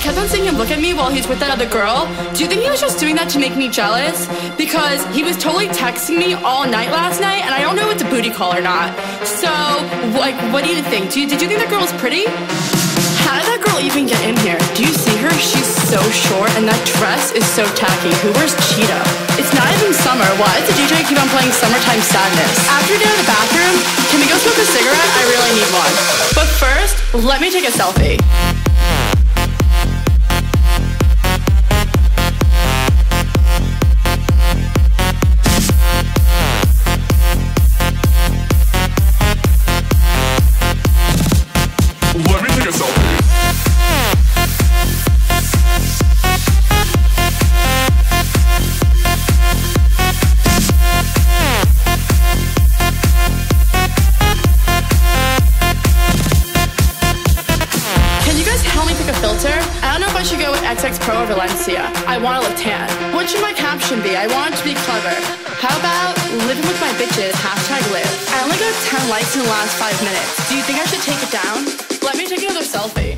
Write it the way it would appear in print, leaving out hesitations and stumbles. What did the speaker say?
kept on seeing him look at me while he's with that other girl. Do you think he was just doing that to make me jealous? Because he was totally texting me all night last night, and I don't know if it's a booty call or not. So, like, what do you think? Did you think that girl was pretty? How did that girl even get in here? Do you see her? She's so short, and that dress is so tacky. Who wears cheetah? It's not even summer. Why does the DJ keep on playing Summertime Sadness? After you're done in the bathroom, can we go smoke a cigarette? I really need one. But first, let me take a selfie. XX Pro or Valencia. I want to look tan. What should my caption be? I want it to be clever. How about living with my bitches, #live. I only got 10 likes in the last 5 minutes. Do you think I should take it down? Let me take another selfie.